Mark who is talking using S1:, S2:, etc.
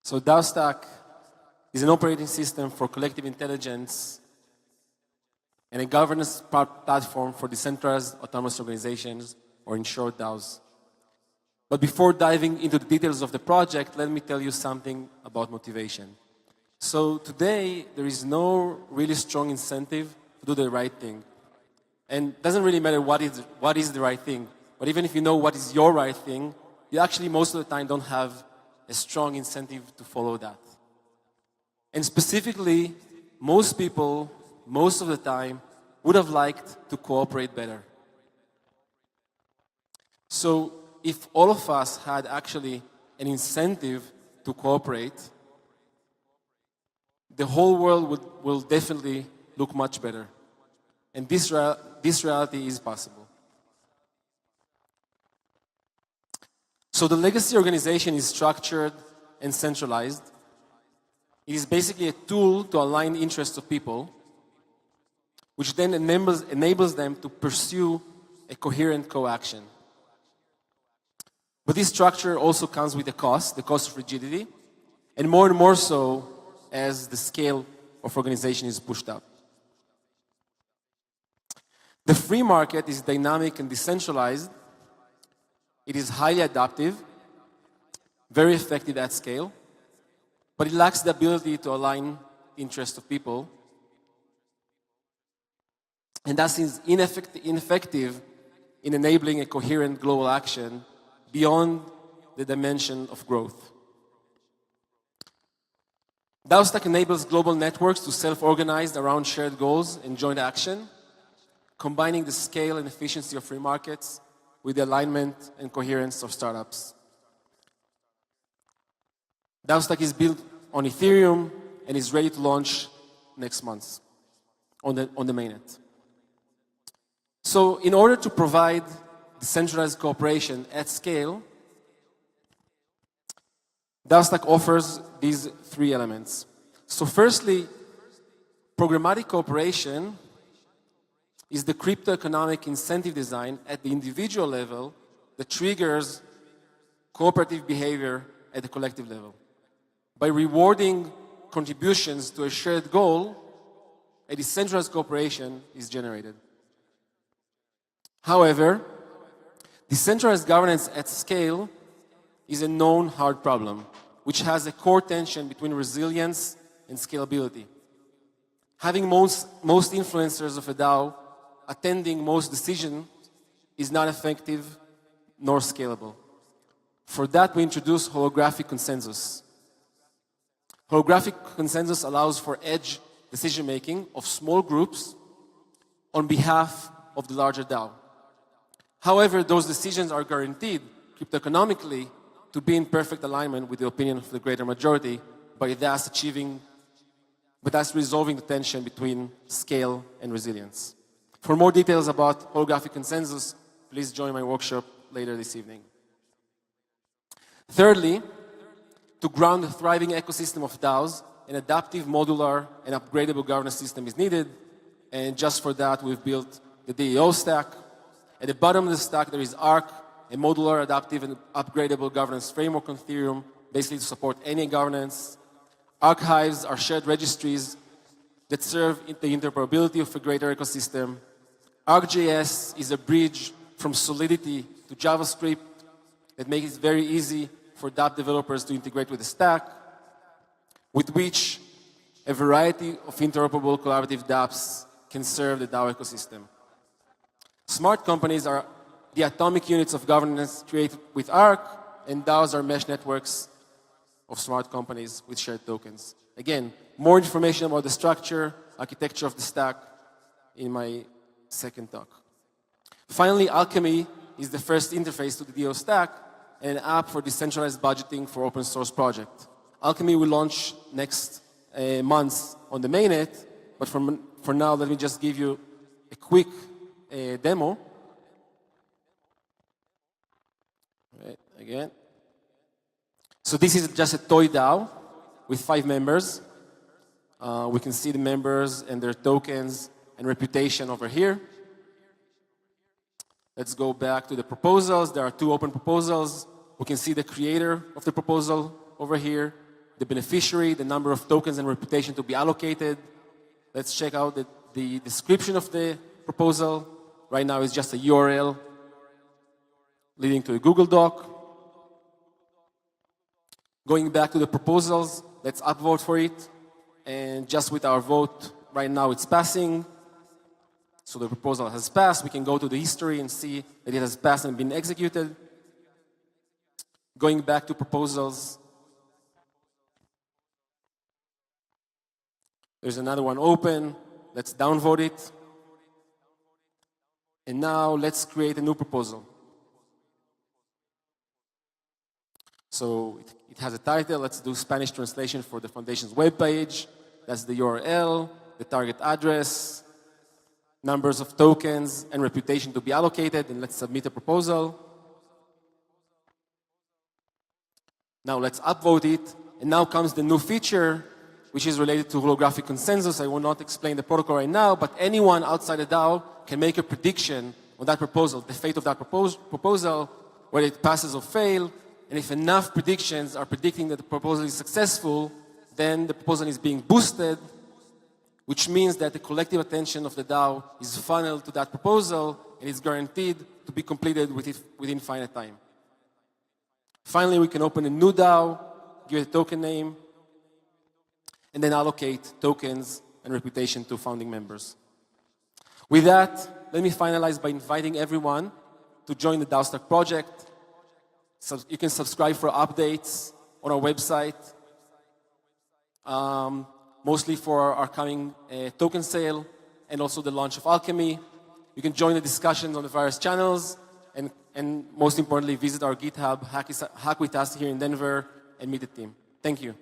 S1: So DAOstack is an operating system for collective intelligence and a governance platform for decentralized autonomous organizations, or in short, DAOs. But before diving into the details of the project, let me tell you something about motivation. So today, there is no really strong incentive to do the right thing. And it doesn't really matter what is the right thing. But even if you know what is your right thing, you actually most of the time don't have a strong incentive to follow that. And specifically, most people, most of the time, would have liked to cooperate better. So if all of us had actually an incentive to cooperate, the whole world will definitely look much better. And this reality is possible. So the legacy organization is structured and centralized. It is basically a tool to align the interests of people, which then enables them to pursue a coherent co-action. But this structure also comes with a cost, the cost of rigidity, and more so as the scale of organization is pushed up. The free market is dynamic and decentralized. It is highly adaptive, very effective at scale, but it lacks the ability to align the interests of people, and thus is ineffective in enabling a coherent global action beyond the dimension of growth. DAOstack enables global networks to self-organize around shared goals and joint action, combining the scale and efficiency of free markets with the alignment and coherence of startups. DAOstack is built on Ethereum and is ready to launch next month on the mainnet. So in order to provide decentralized cooperation at scale, DAOstack offers these three elements. So firstly, programmatic cooperation is the crypto-economic incentive design at the individual level that triggers cooperative behavior at the collective level. By rewarding contributions to a shared goal, a decentralized cooperation is generated. However, decentralized governance at scale is a known hard problem, which has a core tension between resilience and scalability. Having most influencers of a DAO attending most decisions is not effective nor scalable. For that, we introduce holographic consensus. Holographic consensus allows for edge decision-making of small groups on behalf of the larger DAO. However, those decisions are guaranteed cryptoeconomically to be in perfect alignment with the opinion of the greater majority, by thus resolving the tension between scale and resilience. For more details about holographic consensus, please join my workshop later this evening. Thirdly, to ground a thriving ecosystem of DAOs, an adaptive, modular, and upgradable governance system is needed, and just for that, we've built the DAOstack. At the bottom of the stack, there is Arc, a modular, adaptive, and upgradable governance framework on Ethereum, basically to support any governance. Archives are shared registries that serve the interoperability of a greater ecosystem. ArcJS is a bridge from Solidity to JavaScript that makes it very easy for dApp developers to integrate with the stack, with which a variety of interoperable collaborative dApps can serve the DAO ecosystem. Smart companies are the atomic units of governance created with Arc, and DAOs are mesh networks of smart companies with shared tokens. Again, more information about the structure, architecture of the stack in my second talk. Finally, Alchemy is the first interface to the DAOstack and an app for decentralized budgeting for open source project. Alchemy will launch next month on the mainnet, but for now, let me just give you a quick demo. Right, again. So this is just a toy DAO with 5 members. We can see the members and their tokens and reputation over here. Let's go back to the proposals. There are 2 open proposals. We can see the creator of the proposal over here. the beneficiary, the number of tokens and reputation to be allocated. Let's check out the description of the proposal. Right now it's just a URL leading to a Google Doc. Going back to the proposals, let's upvote for it. And just with our vote, right now it's passing. So the proposal has passed. We can go to the history and see that it has passed and been executed. Going back to proposals, there's another one open. Let's downvote it. And now let's create a new proposal. So it has a title. Let's do Spanish translation for the foundation's webpage. That's the URL, the target address, numbers of tokens, and reputation to be allocated. And let's submit a proposal. Now let's upvote it. And now comes the new feature, which is related to holographic consensus. I will not explain the protocol right now, but anyone outside the DAO can make a prediction on that proposal, the fate of that proposal, whether it passes or fails. And if enough predictions are predicting that the proposal is successful, then the proposal is being boosted, which means that the collective attention of the DAO is funneled to that proposal and is guaranteed to be completed within finite time. Finally, we can open a new DAO, give it a token name, and then allocate tokens and reputation to founding members. With that, let me finalize by inviting everyone to join the DAOstack project. So you can subscribe for updates on our website, mostly for our coming token sale and also the launch of Alchemy. You can join the discussions on the various channels and most importantly, visit our GitHub, Hack with Us here in Denver, and meet the team. Thank you.